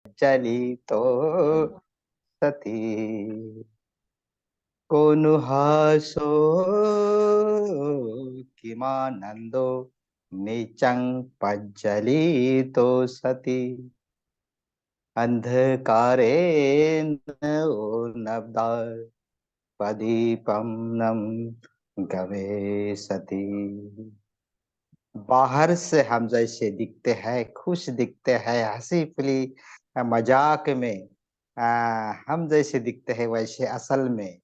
चली तो सती कोनु हासो किमानंदो नीचं पज्जली तो सती अंधकारेण ओ नब्दा पदीपम नम गवे सती। बाहर से हम जैसे दिखते हैं, खुश दिखते हैं, हंसी खुली मजाक में हम जैसे दिखते हैं, वैसे असल में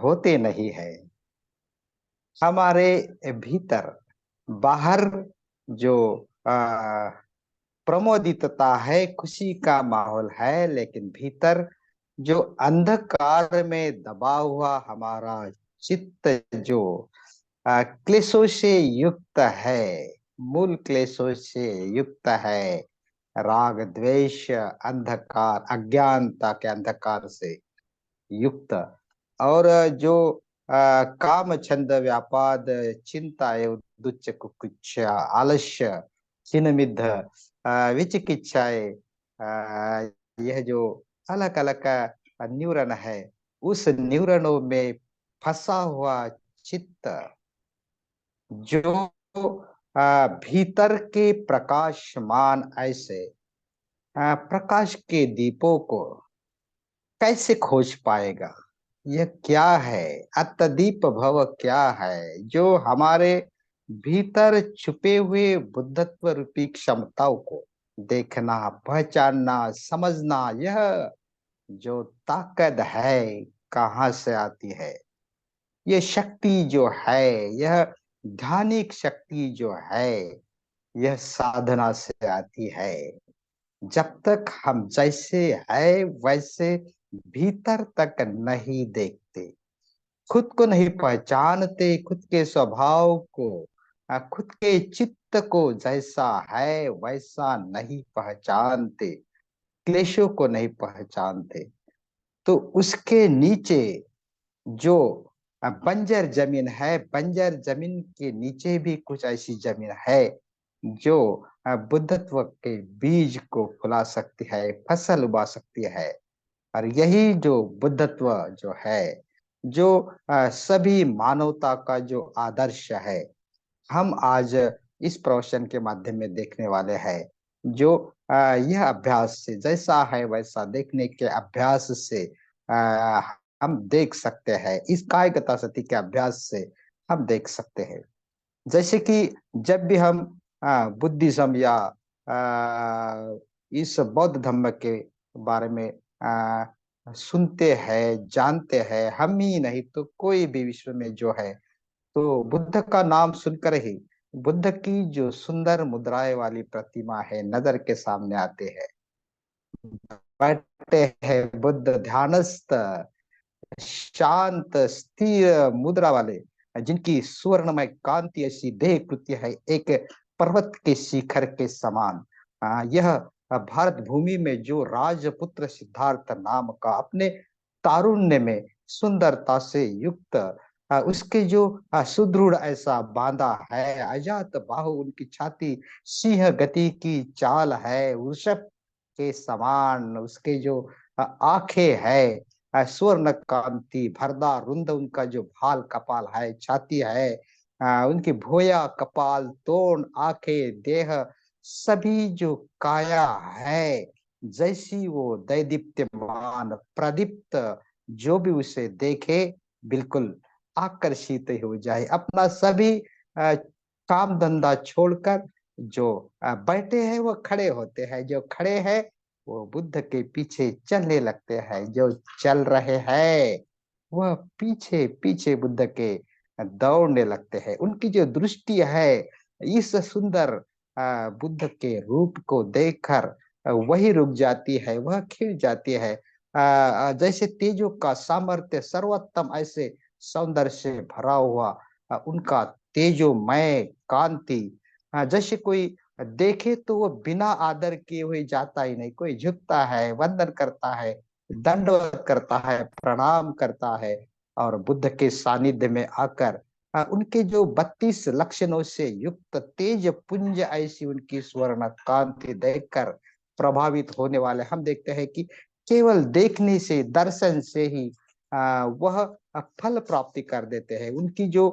होते नहीं है। हमारे भीतर, बाहर जो आ, प्रमोदितता है, खुशी का माहौल है, लेकिन भीतर जो अंधकार में दबा हुआ हमारा चित्त, जो क्लेशों से युक्त है, मूल क्लेशों से युक्त है, राग द्वेष अंधकार, अज्ञानता के अंधकार से युक्त, और जो काम छंद व्यापाद चिंता एवं दुच्च कुकुच्च आलस्य छिनमिद्ध विचिकित्साएं, यह जो अलग अलग न्यूरन है, उस न्यूरनों में फंसा हुआ चित्त, जो भीतर के प्रकाशमान ऐसे प्रकाश के दीपों को कैसे खोज पाएगा? यह क्या है? अतदीप भव क्या है जो हमारे भीतर छुपे हुए बुद्धत्व रूपी क्षमताओं को देखना, पहचानना, समझना, यह जो ताकत है कहाँ से आती है? ये शक्ति जो है, यह ध्यानिक शक्ति जो है, यह साधना से आती है। जब तक हम जैसे है वैसे भीतर तक नहीं देखते, खुद को नहीं पहचानते, खुद के स्वभाव को, खुद के चित्त को जैसा है वैसा नहीं पहचानते, क्लेशों को नहीं पहचानते, तो उसके नीचे जो बंजर जमीन है, बंजर जमीन के नीचे भी कुछ ऐसी जमीन है जो बुद्धत्व के बीज को फुला सकती है, फसल उगा सकती है। और यही जो बुद्धत्व जो है, जो सभी मानवता का जो आदर्श है, हम आज इस प्रवचन के माध्यम में देखने वाले हैं। जो यह अभ्यास से, जैसा है वैसा देखने के अभ्यास से हम देख सकते हैं, इस कायगता सती के अभ्यास से हम देख सकते हैं। जैसे कि जब भी हम बुद्धिज्म या इस बौद्ध धर्म के बारे में सुनते हैं, जानते हैं, हम ही नहीं तो कोई भी विश्व में जो है, तो बुद्ध का नाम सुनकर ही बुद्ध की जो सुंदर मुद्राएं वाली प्रतिमा है नजर के सामने आते हैं। बैठे हैं बुद्ध ध्यानस्थ, शांत स्थिर मुद्रा वाले, जिनकी सुवर्णमय कांति ऐसी देह कृत्य है, एक पर्वत के शिखर के समान। यह भारत भूमि में जो राजपुत्र सिद्धार्थ नाम का अपने तारुण्य में सुंदरता से युक्त, उसके जो सुदृढ़ ऐसा बांधा है, अजात बाहु उनकी छाती, सिंह गति की चाल है, वृषभ के समान उसके जो आंखें है, स्वर्ण कांति भरदा रुंद उनका जो भाल कपाल है, छाती है, उनकी भोया कपाल तोड़ आंखें देह, सभी जो काया है, जैसी वो दैदीप्यमान प्रदीप्त, जो भी उसे देखे बिल्कुल आकर्षित हो जाए, अपना सभी काम धंधा छोड़कर जो बैठे हैं वो खड़े होते हैं, जो खड़े हैं वो बुद्ध के पीछे चलने लगते हैं, जो चल रहे हैं वह पीछे पीछे बुद्ध के दौड़ने लगते हैं। उनकी जो दृष्टि है इस सुंदर बुद्ध के रूप को देखकर वही रुक जाती है, वह खिल जाती है। जैसे तेजो का सामर्थ्य सर्वोत्तम ऐसे सौंदर्य से भरा हुआ उनका तेजोमय कांति, जैसे कोई देखे तो वो बिना आदर किए हुए जाता ही नहीं, कोई झुकता है, वंदन करता है, दंडवत करता है, प्रणाम करता है, और बुद्ध के सानिध्य में आकर उनके जो 32 लक्षणों से युक्त तेज पुंज ऐसी उनकी स्वर्ण कांति देखकर प्रभावित होने वाले। हम देखते हैं कि केवल देखने से, दर्शन से ही वह फल प्राप्ति कर देते हैं। उनकी जो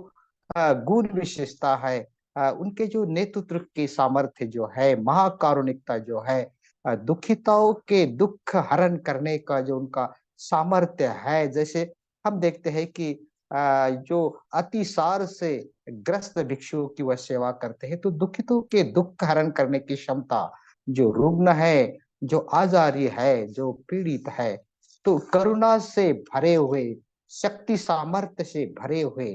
गुण विशेषता है, उनके जो नेतृत्व की सामर्थ्य जो है, महाकारुणिकता जो है, दुखिताओं के दुख हरण करने का जो उनका सामर्थ्य है। जैसे हम देखते हैं कि जो अतिसार से ग्रस्त भिक्षुओं की वह सेवा करते हैं, तो दुखितों के दुख हरण करने की क्षमता, जो रुग्ण है, जो आजारी है, जो पीड़ित है, तो करुणा से भरे हुए, शक्ति सामर्थ्य से भरे हुए,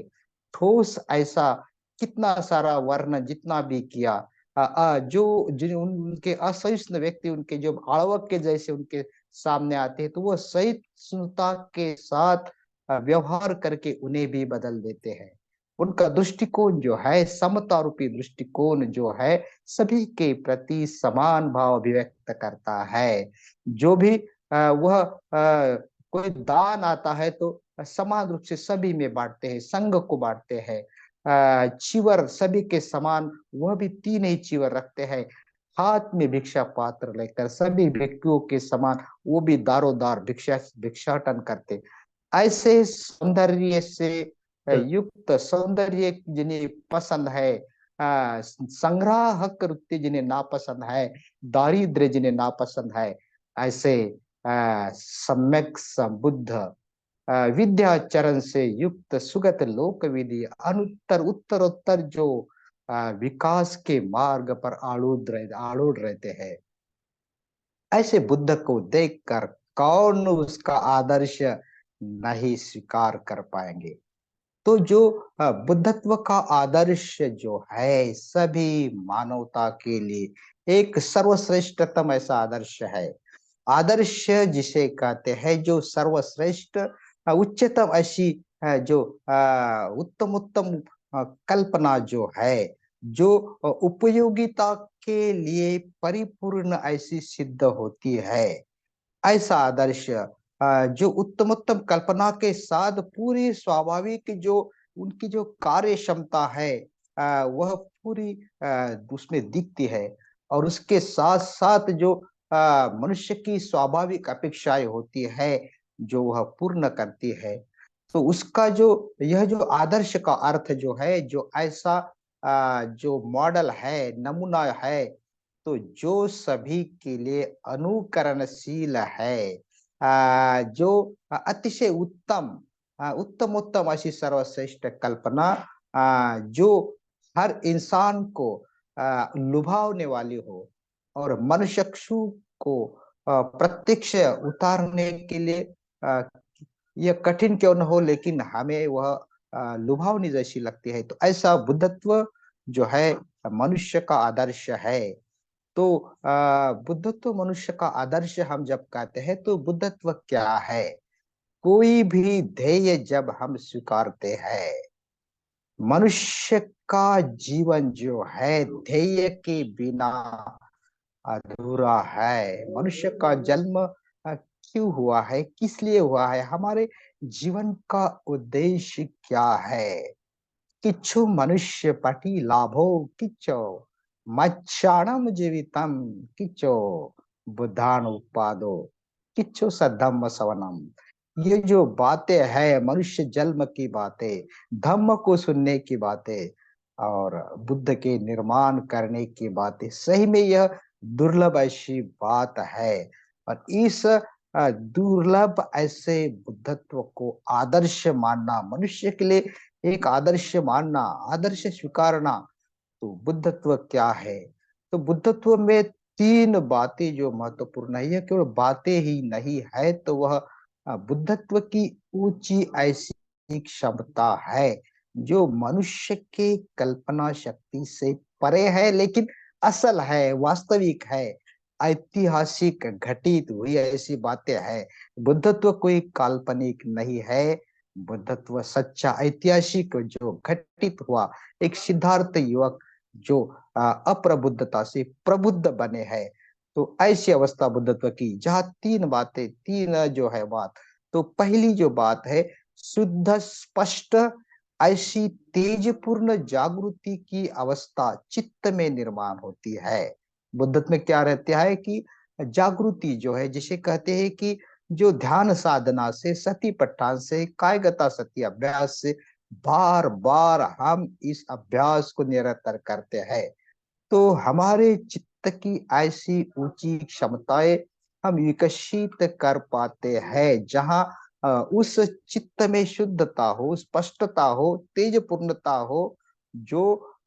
ठोस ऐसा कितना सारा वर्णन जितना भी किया, जो जिन उनके असहिष्णु व्यक्ति, उनके जो आड़वक के जैसे उनके सामने आते हैं, तो वो सहिष्णुता के साथ व्यवहार करके उन्हें भी बदल देते हैं। उनका दृष्टिकोण जो है, समता रूपी दृष्टिकोण जो है, सभी के प्रति समान भाव अभिव्यक्त करता है। जो भी वह कोई दान आता है तो समान रूप से सभी में बांटते हैं, संघ को बांटते हैं। चीवर सभी के समान, वह भी तीन ही चीवर रखते हैं। हाथ में भिक्षा पात्र लेकर सभी व्यक्तियों के समान वो भी दारोदार भिक्षाटन करते। ऐसे सौंदर्य से युक्त सौंदर्य जिन्हें पसंद है, संग्राहक वृत्ति जिन्हें नापसंद है, दारिद्र्य जिन्हें नापसंद है, ऐसे सम्यक संबुद्ध विद्याचरण से युक्त सुगत लोक विधि अनुत्तर उत्तरोत्तर जो विकास के मार्ग पर आरूढ़ रहते हैं, ऐसे बुद्ध को देखकर कौन उसका आदर्श नहीं स्वीकार कर पाएंगे। तो जो बुद्धत्व का आदर्श जो है, सभी मानवता के लिए एक सर्वश्रेष्ठतम ऐसा आदर्श है। आदर्श जिसे कहते हैं जो सर्वश्रेष्ठ, उच्चतम ऐसी जो उत्तम उत्तम कल्पना जो है, जो उपयोगिता के लिए परिपूर्ण ऐसी सिद्ध होती है, ऐसा आदर्श जो उत्तम उत्तम कल्पना के साथ पूरी स्वाभाविक जो उनकी जो कार्य क्षमता है, वह पूरी उसमें दिखती है। और उसके साथ साथ जो मनुष्य की स्वाभाविक अपेक्षाएं होती है, जो वह पूर्ण करती है। तो उसका जो यह जो आदर्श का अर्थ जो है, जो ऐसा जो मॉडल है, नमूना है, तो जो सभी के लिए अनुकरणशील है, जो अतिशय उत्तम, उत्तम उत्तम ऐसी सर्वश्रेष्ठ कल्पना, जो हर इंसान को लुभावने वाली हो, और मनुष्यक्षु को प्रत्यक्ष उतारने के लिए यह कठिन क्यों न हो, लेकिन हमें वह लुभावनी जैसी लगती है। तो ऐसा बुद्धत्व जो है मनुष्य का आदर्श है। तो बुद्धत्व मनुष्य का आदर्श हम जब कहते हैं, तो बुद्धत्व क्या है? कोई भी ध्येय जब हम स्वीकारते हैं, मनुष्य का जीवन जो है ध्येय के बिना अधूरा है। मनुष्य का जन्म क्यों हुआ है, किस लिए हुआ है, हमारे जीवन का उद्देश्य क्या है? किच्छु मनुष्य पटी लाभो किच्चो मच्छाणम जीवितम किच्चो बुद्धान उपादो किच्चो सद्धम्म सवनम। ये जो बातें हैं, मनुष्य जन्म की बातें, धम्म को सुनने की बातें, और बुद्ध के निर्माण करने की बातें, सही में यह दुर्लभ ऐसी बात है। और इस दुर्लभ ऐसे बुद्धत्व को आदर्श मानना, मनुष्य के लिए एक आदर्श मानना, आदर्श स्वीकारना, तो बुद्धत्व क्या है? तो बुद्धत्व में तीन बातें जो महत्वपूर्ण है, यह केवल बातें ही नहीं है, तो वह बुद्धत्व की ऊंची ऐसी क्षमता है जो मनुष्य के कल्पना शक्ति से परे है, लेकिन असल है, वास्तविक है, ऐतिहासिक घटित हुई ऐसी बातें है। बुद्धत्व कोई काल्पनिक नहीं है। बुद्धत्व सच्चा ऐतिहासिक जो घटित हुआ एक सिद्धार्थ युवक जो अप्रबुद्धता से प्रबुद्ध बने हैं। तो ऐसी अवस्था बुद्धत्व की, जहाँ तीन बातें, तीन जो है बात। तो पहली जो बात है, शुद्ध स्पष्ट ऐसी तेजपूर्ण जागृति की अवस्था चित्त में निर्माण होती है। बुद्धत्व में क्या रहता है कि जागृति जो है, जिसे कहते हैं कि जो ध्यान साधना से, सतीपट्ठन से, कायगता सती अभ्यास से बार बार हम इस अभ्यास को निरंतर करते हैं, तो हमारे चित्त की ऐसी ऊंची क्षमताएं हम विकसित कर पाते हैं, जहां उस चित्त में शुद्धता हो, स्पष्टता हो, तेजपूर्णता हो, जो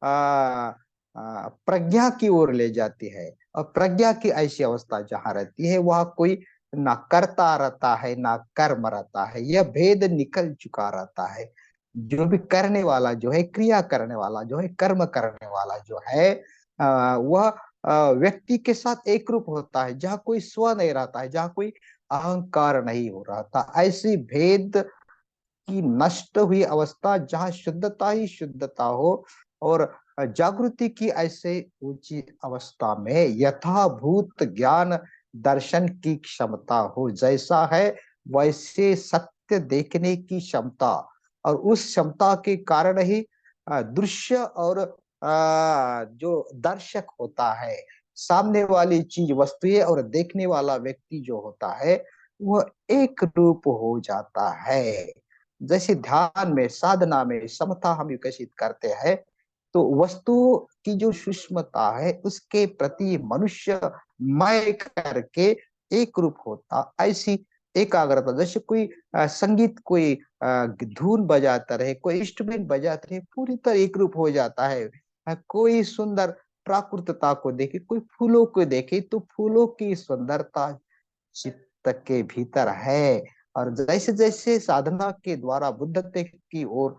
प्रज्ञा की ओर ले जाती है। और प्रज्ञा की ऐसी अवस्था जहां रहती है, वह कोई ना करता रहता है ना कर्म रहता है, यह भेद निकल चुका रहता है। जो भी करने वाला जो है, क्रिया करने वाला जो है, कर्म करने वाला जो है, वह व्यक्ति के साथ एक रूप होता है, जहाँ कोई स्व नहीं रहता है, जहाँ कोई अहंकार नहीं हो रहा था। ऐसी भेद की नष्ट हुई अवस्था, जहाँ शुद्धता ही शुद्धता हो, और जागृति की ऐसे ऊंची अवस्था में यथाभूत ज्ञान दर्शन की क्षमता हो, जैसा है वैसे सत्य देखने की क्षमता। और उस क्षमता के कारण ही दृश्य और जो दर्शक होता है, सामने वाली चीज वस्तुएं और देखने वाला व्यक्ति जो होता है, वह एक रूप हो जाता है। जैसे ध्यान में, साधना में समता हम विकसित करते हैं, तो वस्तु की जो सूक्ष्मता है उसके प्रति मनुष्य मय करके एक रूप होता, ऐसी एकाग्रता। जैसे कोई संगीत, कोई धुन बजाता रहे, कोई इंस्ट्रूमेंट बजाते रहे, पूरी तरह एक रूप हो जाता है। कोई सुंदर प्राकृतता को देखे, कोई फूलों को देखे, तो फूलों की सुंदरता चित्त के भीतर है। और जैसे जैसे साधना के द्वारा बुद्धत्व की ओर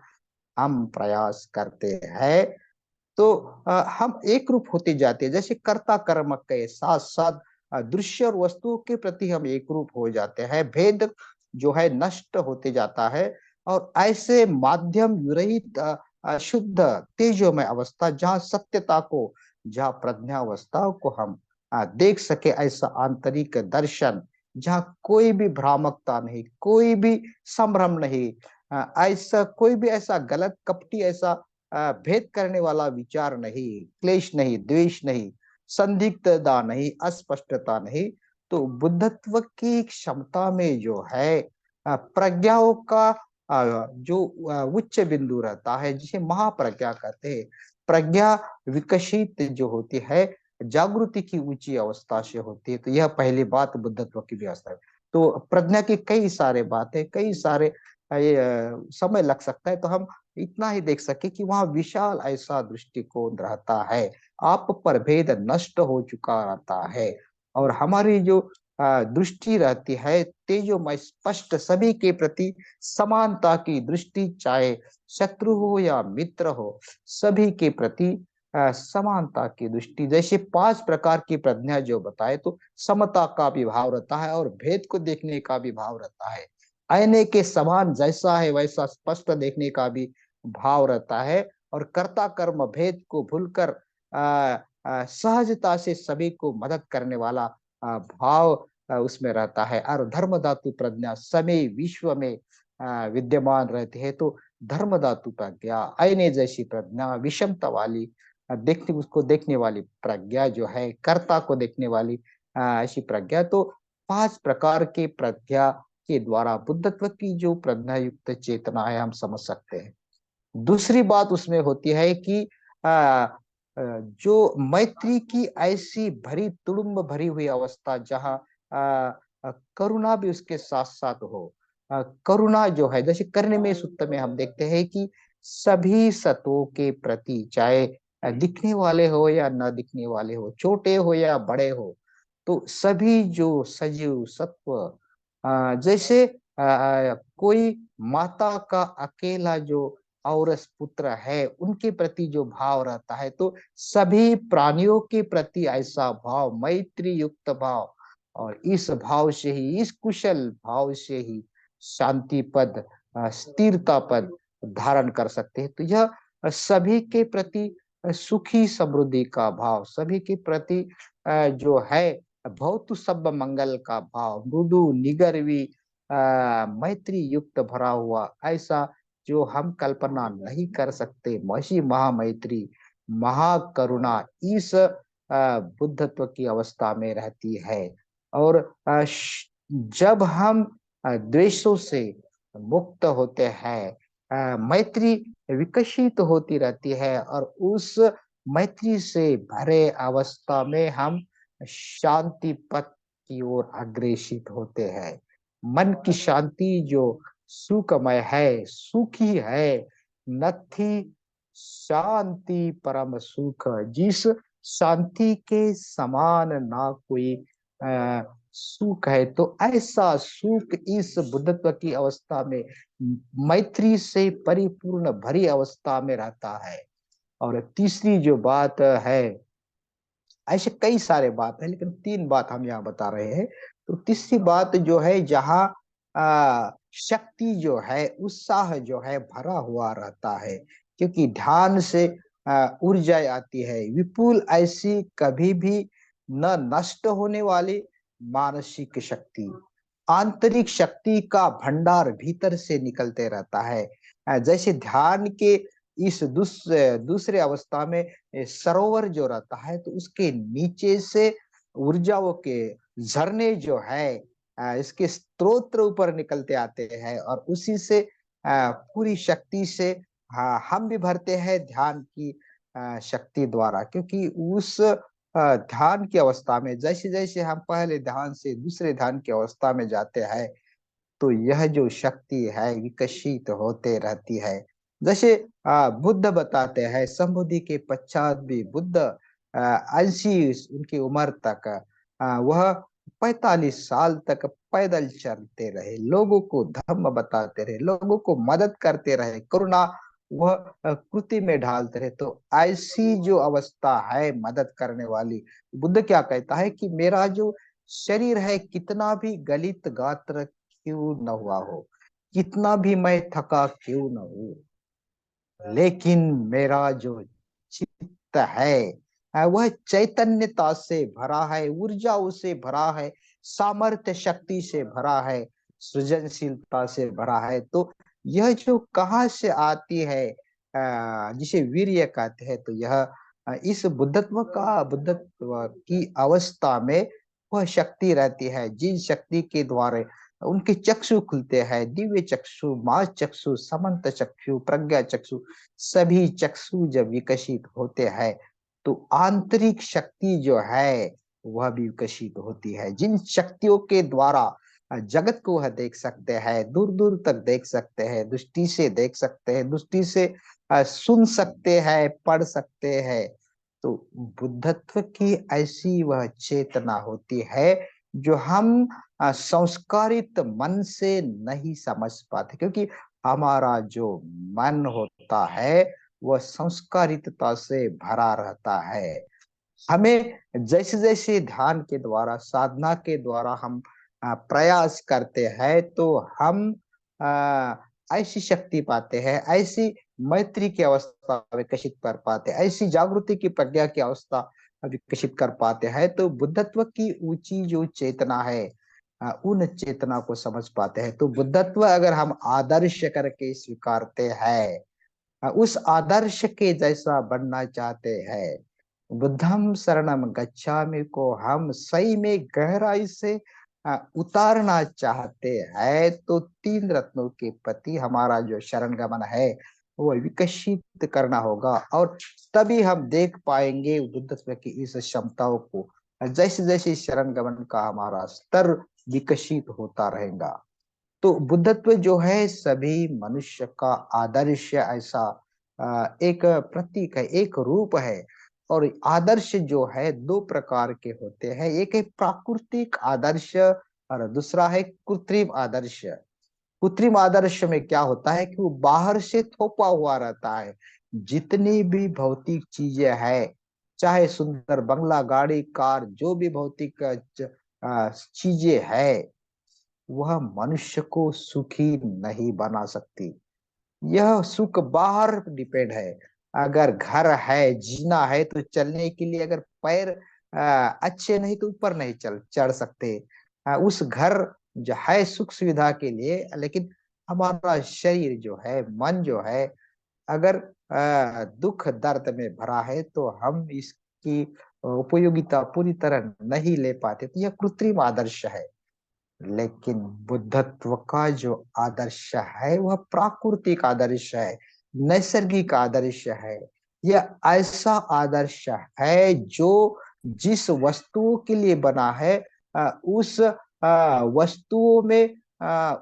हम प्रयास करते हैं, तो हम एक रूप होते जाते हैं। जैसे कर्ता कर्म के साथ साथ दृश्य और वस्तुओं के प्रति हम एक रूप हो जाते हैं, भेद जो है नष्ट होते जाता है। और ऐसे माध्यम विरहित शुद्ध तेजोमय अवस्था, जहाँ सत्यता को, जहाँ प्रज्ञावस्था को हम देख सके, ऐसा आंतरिक दर्शन, जहाँ कोई भी भ्रामकता नहीं, कोई भी संभ्रम नहीं, ऐसा कोई भी ऐसा गलत कपटी, ऐसा भेद करने वाला विचार नहीं, क्लेश नहीं, द्वेष नहीं, संदिग्धता नहीं, अस्पष्टता नहीं। तो बुद्धत्व की क्षमता में जो है प्रज्ञाओं का जो उच्च बिंदु रहता है, जिसे महाप्रज्ञा कहते हैं। प्रज्ञा विकसित जो होती है, जागृति की ऊंची अवस्था से होती है। तो यह पहली बात बुद्धत्व की व्यवस्था है। तो प्रज्ञा की कई सारे बातें, कई सारे समय लग सकता है, तो हम इतना ही देख सके कि वहां विशाल ऐसा दृष्टिकोण रहता है, आप पर भेद नष्ट हो चुका रहता है। और हमारी जो दृष्टि रहती है तेजोमय, स्पष्ट, सभी के प्रति समानता की दृष्टि, चाहे शत्रु हो या मित्र हो, सभी के प्रति समानता की दृष्टि। जैसे 5 प्रकार की प्रज्ञा जो बताए, तो समता का भी भाव रहता है और भेद को देखने का भी भाव रहता है। आईने के समान जैसा है वैसा स्पष्ट देखने का भी भाव रहता है। और कर्ता कर्म भेद को भूलकर सहजता से सभी को मदद करने वाला भाव उसमें रहता है। और धर्म धातु प्रज्ञा समय विश्व में विद्यमान रहती है। तो धर्म धातु प्रज्ञा, आईने जैसी प्रज्ञा, विषमता वाली देखने, उसको देखने वाली प्रज्ञा जो है, कर्ता को देखने वाली ऐसी प्रज्ञा। तो 5 प्रकार के प्रज्ञा के द्वारा बुद्धत्व की जो प्रज्ञा युक्त चेतना है, हम समझ सकते हैं। दूसरी बात उसमें होती है कि जो मैत्री की ऐसी भरी, तुड़ुम्ब भरी हुई अवस्था, जहाँ करुणा भी उसके साथ साथ हो। करुणा जो है, जैसे करने में सूत्र में हम देखते हैं कि सभी सतों के प्रति, चाहे दिखने वाले हो या न दिखने वाले हो, छोटे हो या बड़े हो, तो सभी जो सजीव सत्व, जैसे कोई माता का अकेला जो औरस पुत्र है, उनके प्रति जो भाव रहता है, तो सभी प्राणियों के प्रति ऐसा भाव, मैत्री युक्त भाव। और इस भाव से ही, इस कुशल भाव से ही शांति पद, स्थिरता पद धारण कर सकते हैं। तो यह सभी के प्रति सुखी समृद्धि का भाव, सभी के प्रति जो है भौतु सब मंगल का भाव, मृदु निगर्वी मैत्री युक्त भरा हुआ, ऐसा जो हम कल्पना नहीं कर सकते, महर्षि महामैत्री, महाकरुणा, इस बुद्धत्व की अवस्था में रहती है। और जब हम द्वेषों से मुक्त होते हैं, मैत्री विकसित होती रहती है और उस मैत्री से भरे अवस्था में हम शांति पथ की ओर अग्रेसित होते हैं। मन की शांति जो सुखमय है, सुखी है, नथी शांति परम सुख, जिस शांति के समान ना कोई अ, सुख है। तो ऐसा सुख इस बुद्धत्व की अवस्था में, मैत्री से परिपूर्ण भरी अवस्था में रहता है। और तीसरी जो बात है, ऐसे कई सारे बात है लेकिन तीन बात हम यहाँ बता रहे हैं। तो तीसरी बात जो है, जहाँ शक्ति जो है, उत्साह जो है भरा हुआ रहता है, क्योंकि ध्यान से ऊर्जा आती है विपुल, ऐसी कभी भी न नष्ट होने वाली मानसिक शक्ति, आंतरिक शक्ति का भंडार भीतर से निकलते रहता है। जैसे ध्यान के इस दूसरे अवस्था में सरोवर जो रहता है, तो उसके नीचे से ऊर्जाओं के झरने जो है, इसके स्रोत ऊपर निकलते आते हैं और उसी से पूरी शक्ति से हम भी भरते हैं ध्यान की शक्ति द्वारा। क्योंकि उस ध्यान की अवस्था में जैसे जैसे हम पहले ध्यान से दूसरे ध्यान की अवस्था में जाते हैं, तो यह जो शक्ति है विकसित होते रहती है। जैसे बुद्ध बताते हैं, संबुद्धि के पश्चात भी बुद्ध 80 उनकी उम्र तक वह 45 साल तक पैदल चलते रहे, लोगों को धर्म बताते रहे, लोगों को मदद करते रहे, करुणा वह कृति में ढालते रहे। तो ऐसी जो अवस्था है मदद करने वाली, बुद्ध क्या कहता है कि मेरा जो शरीर है कितना भी गलित गात्र क्यों न हुआ हो, कितना भी मैं थका क्यों न हो, लेकिन मेरा जो चित्त है वह चैतन्यता से भरा है, ऊर्जा से भरा है, सामर्थ्य शक्ति से भरा है, सृजनशीलता से भरा है। तो यह जो कहाँ से आती है, जिसे वीर्य कहते हैं, तो यह इस बुद्धत्व की अवस्था में वह शक्ति रहती है, जिन शक्ति के द्वारा उनके चक्षु खुलते हैं, दिव्य चक्षु, मास चक्षु, समंत चक्षु, प्रज्ञा चक्षु, सभी चक्षु जब विकसित होते हैं, तो आंतरिक शक्ति जो है वह भी विकसित होती है। जिन शक्तियों के द्वारा जगत को वह देख सकते हैं, दूर दूर तक देख सकते हैं, दृष्टि से देख सकते हैं, दृष्टि से सुन सकते हैं, पढ़ सकते हैं। तो बुद्धत्व की ऐसी वह चेतना होती है जो हम संस्कारित मन से नहीं समझ पाते, क्योंकि हमारा जो मन होता है वह संस्कारितता से भरा रहता है। हमें जैसे जैसे ध्यान के द्वारा, साधना के द्वारा हम प्रयास करते हैं, तो हम ऐसी शक्ति पाते हैं, ऐसी मैत्री की अवस्था विकसित कर पाते हैं, ऐसी जागृति की प्रज्ञा की अवस्था विकसित कर पाते हैं। तो बुद्धत्व की ऊंची जो चेतना है, उन चेतना को समझ पाते हैं। तो बुद्धत्व अगर हम आदर्श करके स्वीकारते हैं, उस आदर्श के जैसा बनना चाहते हैं, बुद्धम शरणम गच्छामि को हम सही में गहराई से उतारना चाहते हैं, तो तीन रत्नों के प्रति हमारा जो शरण गमन है वो विकसित करना होगा। और तभी हम देख पाएंगे बुद्धत्व की इस क्षमताओं को, जैसे जैसे शरण गमन का हमारा स्तर विकसित होता रहेगा। तो बुद्धत्व जो है सभी मनुष्य का आदर्श ऐसा एक प्रतीक है, एक रूप है। और आदर्श जो है दो प्रकार के होते हैं, एक है प्राकृतिक आदर्श और दूसरा है कृत्रिम आदर्श। कृत्रिम आदर्श में क्या होता है कि वो बाहर से थोपा हुआ रहता है। जितनी भी भौतिक चीजें है, चाहे सुंदर बंगला, गाड़ी, कार, जो भी भौतिक चीजें है, वह मनुष्य को सुखी नहीं बना सकती। यह सुख बाहर डिपेंड है। अगर घर है, जीना है, तो चलने के लिए अगर पैर अच्छे नहीं तो ऊपर नहीं चढ़ सकते। उस घर जो है सुख सुविधा के लिए, लेकिन हमारा शरीर जो है, मन जो है, अगर दुख दर्द में भरा है, तो हम इसकी उपयोगिता पूरी तरह नहीं ले पाते, तो यह कृत्रिम आदर्श है। लेकिन बुद्धत्व का जो आदर्श है वह प्राकृतिक आदर्श है, नैसर्गिक आदर्श है। यह ऐसा आदर्श है जो जिस वस्तुओं के लिए बना है, उस वस्तुओं में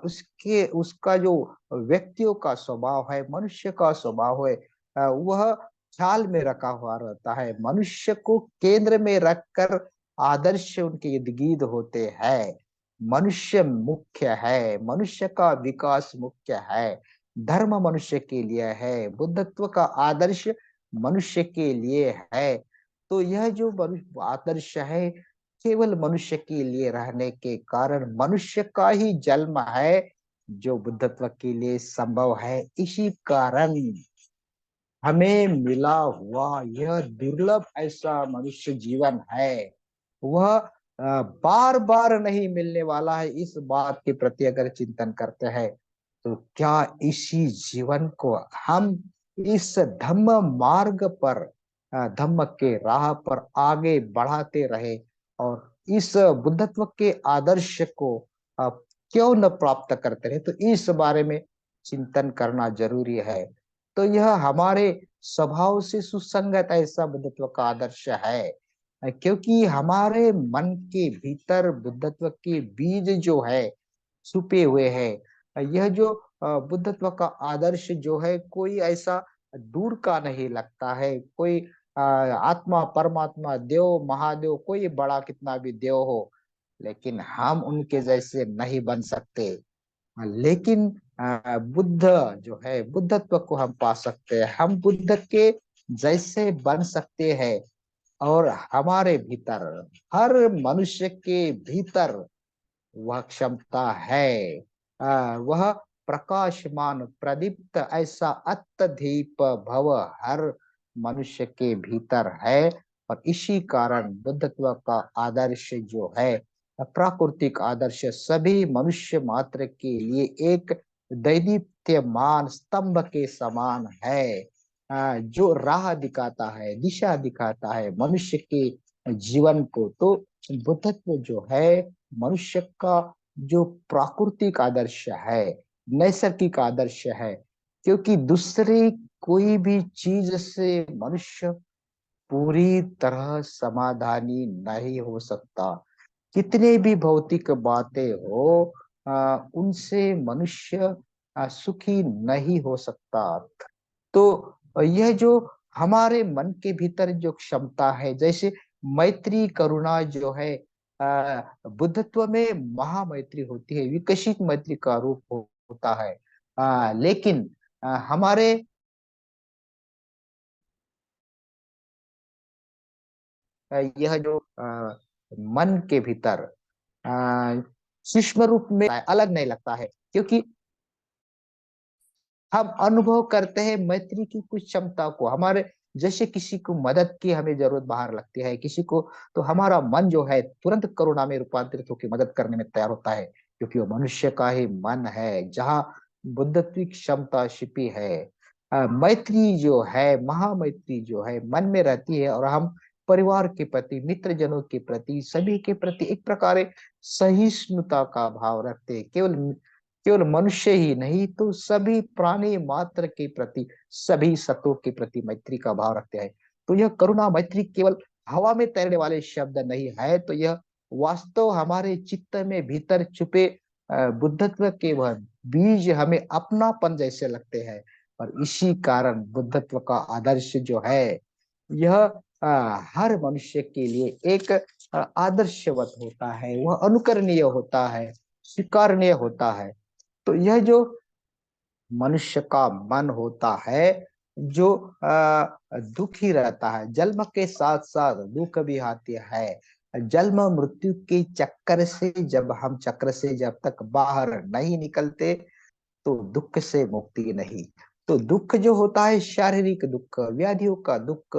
उसके उसका जो व्यक्तियों का स्वभाव है, मनुष्य का स्वभाव है, वह ख्याल में रखा हुआ रहता है। मनुष्य को केंद्र में रखकर आदर्श उनके इर्द गिर्द होते हैं। मनुष्य मुख्य है, मनुष्य का विकास मुख्य है। धर्म मनुष्य के लिए है, बुद्धत्व का आदर्श मनुष्य के लिए है। तो यह जो मनुष्य आदर्श है केवल मनुष्य के लिए रहने के कारण मनुष्य का ही जन्म है जो बुद्धत्व के लिए संभव है। इसी कारण हमें मिला हुआ यह दुर्लभ ऐसा मनुष्य जीवन है, वह बार बार नहीं मिलने वाला है। इस बात के प्रति अगर चिंतन करते हैं तो क्या इसी जीवन को हम इस धम्म मार्ग पर, धम्म के राह पर आगे बढ़ाते रहे और इस बुद्धत्व के आदर्श को अ, क्यों न प्राप्त करते रहे, तो इस बारे में चिंतन करना जरूरी है। तो यह हमारे स्वभाव से सुसंगत ऐसा बुद्धत्व का आदर्श है, क्योंकि हमारे मन के भीतर बुद्धत्व के बीज जो है छुपे हुए हैं। यह जो बुद्धत्व का आदर्श जो है कोई ऐसा दूर का नहीं लगता है। कोई आत्मा, परमात्मा, देव, महादेव, कोई बड़ा कितना भी देव हो, लेकिन हम उनके जैसे नहीं बन सकते। लेकिन बुद्ध जो है, बुद्धत्व को हम पा सकते हैं, हम बुद्ध के जैसे बन सकते हैं। और हमारे भीतर, हर मनुष्य के भीतर वह क्षमता है। वह प्रकाशमान प्रदीप्त ऐसा अत्यधिक भव हर मनुष्य के भीतर है। और इसी कारण बुद्धत्व का आदर्श जो है, प्राकृतिक आदर्श, सभी मनुष्य मात्र के लिए एक दैदीप्यमान स्तंभ के समान है, जो राह दिखाता है, दिशा दिखाता है मनुष्य के जीवन को। तो बुद्धत्व जो है मनुष्य का जो प्राकृतिक आदर्श है, नैसर्गिक आदर्श है। क्योंकि दूसरी कोई भी चीज से मनुष्य पूरी तरह समाधानी नहीं हो सकता। कितने भी भौतिक बातें हो, उनसे मनुष्य सुखी नहीं हो सकता। तो यह जो हमारे मन के भीतर जो क्षमता है, जैसे मैत्री करुणा जो है, बुद्धत्व में महामैत्री होती है, विकसित मैत्री का रूप होता है। लेकिन हमारे यह जो मन के भीतर सूक्ष्म रूप में अलग नहीं लगता है, क्योंकि हम अनुभव करते हैं मैत्री की कुछ क्षमता को। हमारे जैसे किसी को मदद की हमें जरूरत बाहर लगती है किसी को, तो हमारा मन जो है तुरंत करुणा में रूपांतरित होकर मदद करने में तैयार होता है, क्योंकि वो मनुष्य का ही मन है जहाँ बुद्धत्व की क्षमता छिपी है। मैत्री जो है, महामैत्री जो है मन में रहती है, और हम परिवार के प्रति, मित्र जनों के प्रति, सभी के प्रति एक प्रकार सहिष्णुता का भाव रखते हैं। केवल केवल मनुष्य ही नहीं, तो सभी प्राणी मात्र के प्रति, सभी सत्वों के प्रति मैत्री का भाव रखते हैं। तो यह करुणा मैत्री केवल हवा में तैरने वाले शब्द नहीं है, तो यह वास्तव हमारे चित्त में भीतर छुपे बुद्धत्व के वह बीज हमें अपनापन जैसे लगते हैं। और इसी कारण बुद्धत्व का आदर्श जो है यह हर मनुष्य के लिए एक आदर्शवत होता है, वह अनुकरणीय होता है, स्वीकारनीय होता है। तो यह जो मनुष्य का मन होता है, जो दुखी रहता है, जन्म के साथ साथ दुख भी आती है। जन्म मृत्यु के चक्कर से, जब हम चक्र से जब तक बाहर नहीं निकलते तो दुख से मुक्ति नहीं। तो दुख जो होता है शारीरिक दुख, व्याधियों का दुख,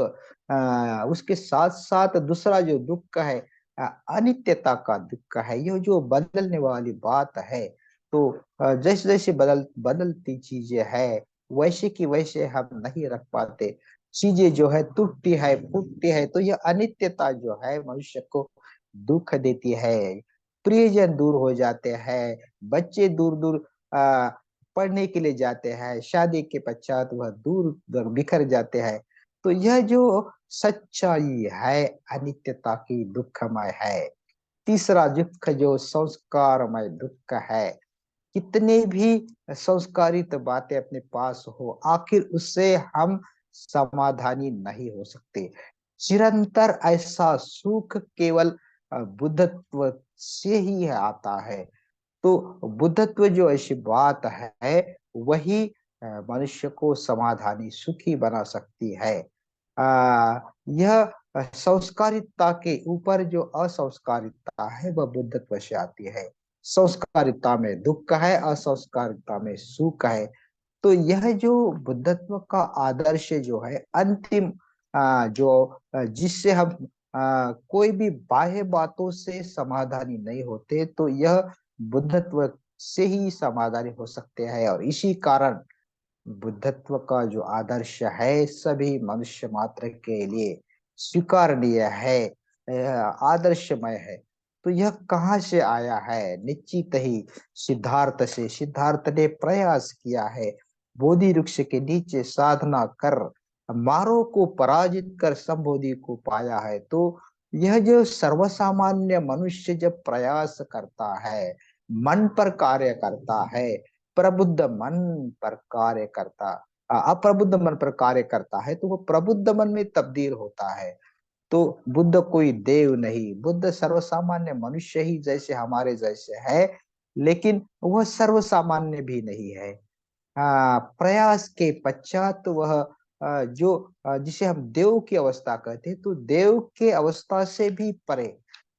उसके साथ साथ दूसरा जो दुख है अनित्यता का दुख है, ये जो बदलने वाली बात है। तो जैसे जैसे बदलती चीजें है, वैसे की वैसे हम नहीं रख पाते। चीजें जो है टूटती है फूटती है, तो यह अनित्यता जो है मनुष्य को दुख देती है। प्रियजन दूर हो जाते हैं, बच्चे दूर दूर आ, पढ़ने के लिए जाते हैं, शादी के पश्चात वह दूर दूर बिखर जाते हैं। तो यह जो सच्चाई है अनित्यता की, दुखमय है। तीसरा दुख जो संस्कारमय दुख है, कितने भी संस्कारित बातें अपने पास हो, आखिर उससे हम समाधानी नहीं हो सकते। चिरंतर ऐसा सुख केवल बुद्धत्व से ही आता है। तो बुद्धत्व जो ऐसी बात है, वही मनुष्य को समाधानी सुखी बना सकती है। यह संस्कारिता के ऊपर जो असंस्कारिता है वह बुद्धत्व से आती है। संस्कारिता में दुख है, असंस्कारिता में सुख है। तो यह जो बुद्धत्व का आदर्श जो है अंतिम, जिससे हम कोई भी बाह्य बातों से समाधानी नहीं होते, तो यह बुद्धत्व से ही समाधानी हो सकते हैं। और इसी कारण बुद्धत्व का जो आदर्श है सभी मनुष्य मात्र के लिए स्वीकारनीय है, आदर्शमय है। तो यह कहाँ से आया है? निश्चित ही सिद्धार्थ से। सिद्धार्थ ने प्रयास किया है, बोधि वृक्ष के नीचे साधना कर मारों को पराजित कर संबोधि को पाया है। तो यह जो सर्वसामान्य मनुष्य जब प्रयास करता है, मन पर कार्य करता है, प्रबुद्ध मन पर कार्य करता अप्रबुद्ध मन पर कार्य करता है, तो वो प्रबुद्ध मन में तब्दील होता है। तो बुद्ध कोई देव नहीं, बुद्ध सर्वसामान्य मनुष्य ही जैसे हमारे जैसे है, लेकिन वह सर्वसामान्य भी नहीं है। प्रयास के पश्चात वह जो जिसे हम देव की अवस्था कहते हैं, तो देव के अवस्था से भी परे,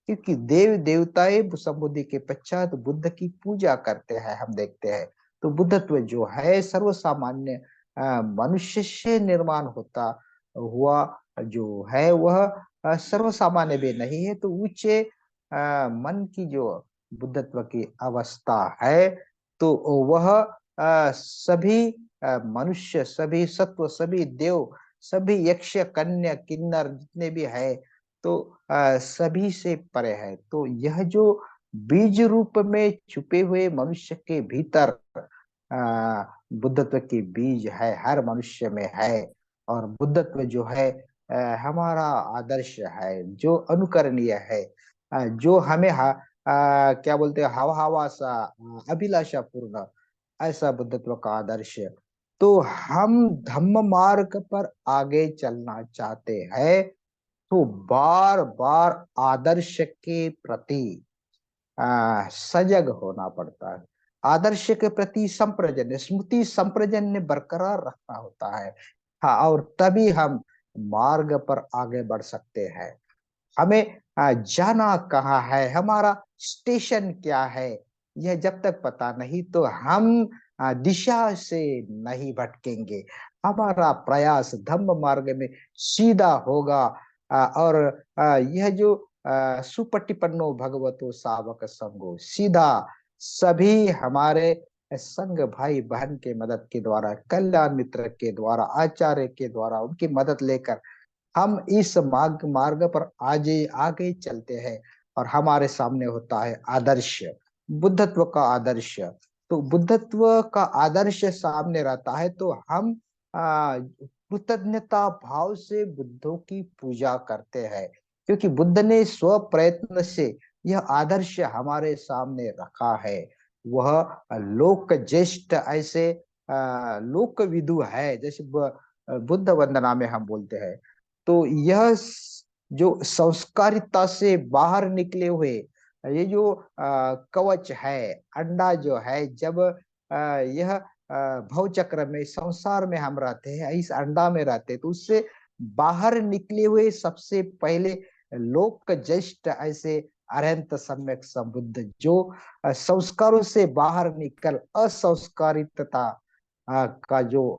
क्योंकि देव देवताएं संबुद्धि के पश्चात बुद्ध की पूजा करते हैं, हम देखते हैं। तो बुद्धत्व जो है सर्वसामान्य मनुष्य से निर्माण होता हुआ जो है, वह सर्वसामान्य भी नहीं है। तो ऊंचे मन की जो बुद्धत्व की अवस्था है, तो वह सभी मनुष्य, सभी सत्व, सभी देव, सभी यक्ष कन्या किन्नर जितने भी है, तो सभी से परे है। तो यह जो बीज रूप में छुपे हुए मनुष्य के भीतर बुद्धत्व के बीज है, हर मनुष्य में है। और बुद्धत्व जो है हमारा आदर्श है, जो अनुकरणीय है, जो हमें क्या बोलते हैं, हवा हवा सा, अभिलाषा पूर्ण, ऐसा बुद्धत्व का आदर्श। तो हम धम्म मार्ग पर आगे चलना चाहते हैं, तो बार बार आदर्श के प्रति सजग होना पड़ता है। आदर्श के प्रति संप्रजन्य, स्मृति संप्रजन्य बरकरार रखना होता है। हाँ, और तभी हम मार्ग पर आगे बढ़ सकते हैं। हमें जाना कहाँ है, हमारा स्टेशन क्या है, यह जब तक पता नहीं, तो हम दिशा से नहीं भटकेंगे। हमारा प्रयास धम्म मार्ग में सीधा होगा। और यह जो सुपटिपन्नो भगवतो सावक संगो, सीधा सभी हमारे संग भाई बहन के मदद के द्वारा, कल्याण मित्र के द्वारा, आचार्य के द्वारा उनकी मदद लेकर हम इस मार्ग मार्ग पर आगे आगे चलते हैं। और हमारे सामने होता है आदर्श, बुद्धत्व का आदर्श। तो बुद्धत्व का आदर्श सामने रहता है, तो हम कृतज्ञता भाव से बुद्धों की पूजा करते हैं, क्योंकि बुद्ध ने स्व प्रयत्न से यह आदर्श हमारे सामने रखा है। वह लोक ज्येष्ठ ऐसे लोक विदु है, जैसे बुद्ध वंदना में हम बोलते हैं। तो यह जो संस्कारिता से बाहर निकले हुए, ये जो कवच है, अंडा जो है, जब यह भव चक्र में, संसार में हम रहते हैं, इस अंडा में रहते हैं, तो उससे बाहर निकले हुए सबसे पहले लोक ज्येष्ठ ऐसे अरहंत सम्यक संबुद्ध, जो संस्कारों से बाहर निकल असंस्कारितता का जो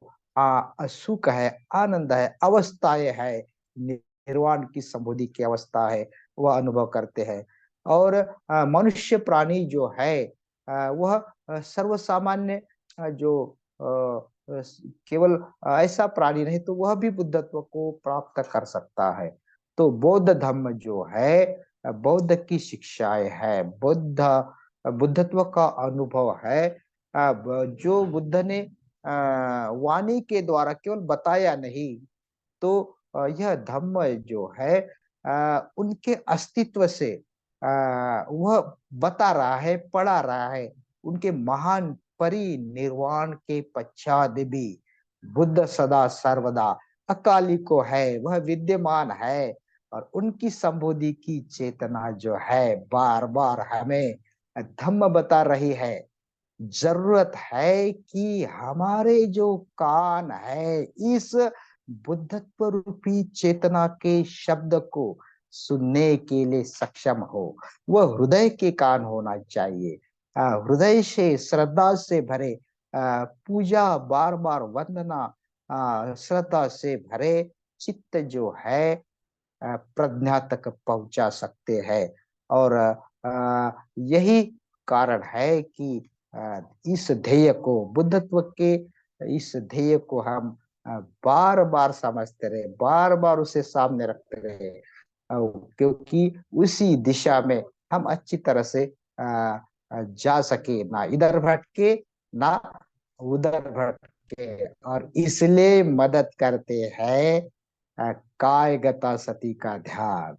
सुख है, आनंद है, अवस्थाएं है, निर्वाण की संबोधि की अवस्था है, वह अनुभव करते हैं। और मनुष्य प्राणी जो है वह सर्वसामान्य जो केवल ऐसा प्राणी नहीं तो वह भी बुद्धत्व को प्राप्त कर सकता है। तो बौद्ध धर्म जो है बौद्ध की शिक्षाएं है, बुद्धत्व का अनुभव है। जो बुद्ध ने वाणी के द्वारा केवल बताया नहीं, तो यह धम्म जो है उनके अस्तित्व से वह बता रहा है, पढ़ा रहा है। उनके महान परिनिर्वाण के पश्चात भी बुद्ध सदा सर्वदा अकाली को है, वह विद्यमान है। और उनकी संबोधि की चेतना जो है बार बार हमें धम्म बता रही है। जरूरत है कि हमारे जो कान है इस बुद्धत्व रूपी चेतना के शब्द को सुनने के लिए सक्षम हो। वह हृदय के कान होना चाहिए, हृदय से श्रद्धा से भरे, पूजा बार बार वंदना, श्रद्धा से भरे चित्त जो है प्रज्ञा तक पहुंचा सकते हैं। और यही कारण है कि इस ध्येय को, बुद्धत्व के इस ध्येय को हम बार बार समझते रहे, बार बार उसे सामने रखते रहे, क्योंकि उसी दिशा में हम अच्छी तरह से जा सके, ना इधर भटके ना उधर भटके। और इसलिए मदद करते हैं कायगता सती का ध्यान।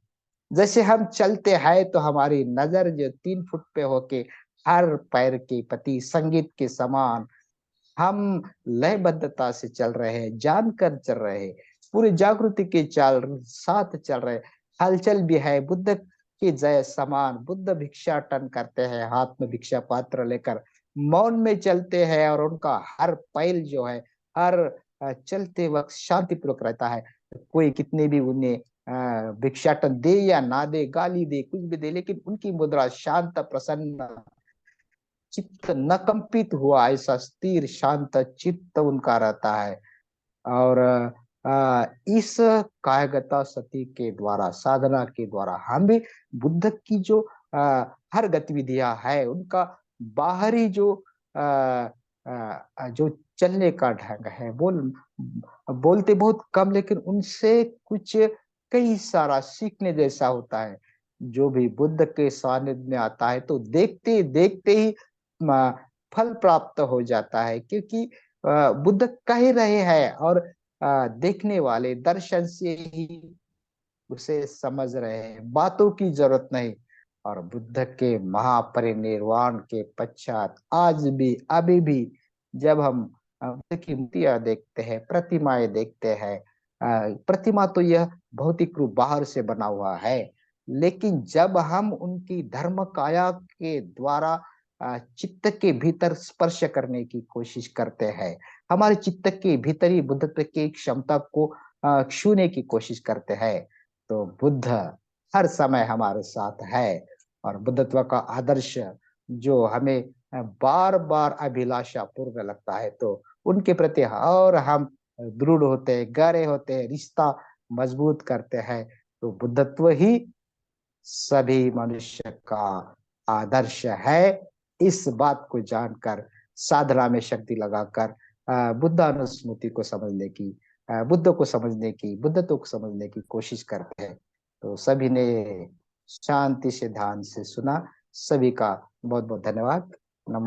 जैसे हम चलते हैं तो हमारी नजर जो 3 फुट पे होके हर पैर के प्रति संगीत के समान हम लयबद्धता से चल रहे हैं, जानकर चल रहे हैं, पूरी जागृति के चाल साथ चल रहे। हलचल भी है बुद्ध की जय समान। बुद्ध भिक्षाटन करते हैं, हाथ में भिक्षा पात्र लेकर मौन में चलते हैं, और उनका हर पैल जो है, हर चलते वक्त शांतिपूर्वक रहता है। कोई कितने भी उन्हें भिक्षाटन दे या ना दे, गाली दे, कुछ भी दे, लेकिन उनकी मुद्रा शांत, प्रसन्न, चित्त न कंपित हुआ, ऐसा स्थिर शांत चित्त उनका रहता है। और इस कायगता सती के द्वारा, साधना के द्वारा हम भी बुद्ध की जो हर गतिविधियां है उनका बाहरी जो चलने का ढंग है, बोलते बहुत कम लेकिन उनसे कुछ कई सारा सीखने जैसा होता है। जो भी बुद्ध के सानिध्य में आता है तो देखते देखते ही फल प्राप्त हो जाता है, क्योंकि बुद्ध कह रहे हैं और देखने वाले दर्शन से ही उसे समझ रहे हैं, बातों की जरूरत नहीं। और बुद्ध के महापरिनिर्वाण के पश्चात आज भी, अभी भी जब हम बुद्ध की मूर्तियां देखते हैं, प्रतिमाएं देखते हैं, प्रतिमा तो यह भौतिक रूप बाहर से बना हुआ है, लेकिन जब हम उनकी धर्म काया के द्वारा चित्त के भीतर स्पर्श करने की कोशिश करते हैं, हमारे चित्त के भीतरी बुद्धत्व की क्षमता को छूने की कोशिश करते हैं, तो बुद्ध हर समय हमारे साथ है। और बुद्धत्व का आदर्श जो हमें बार बार अभिलाषा पूर्ण लगता है, तो उनके प्रति और हम दृढ़ होते हैं, गहरे होते हैं, रिश्ता मजबूत करते हैं। तो बुद्धत्व ही सभी मनुष्य का आदर्श है। इस बात को जानकर, साधना में शक्ति लगाकर बुद्धानुस्मृति को समझने की, बुद्ध को समझने की, बुद्धत्व को समझने की कोशिश करते हैं। तो सभी ने शांति से ध्यान से सुना। सभी का बहुत बहुत धन्यवाद।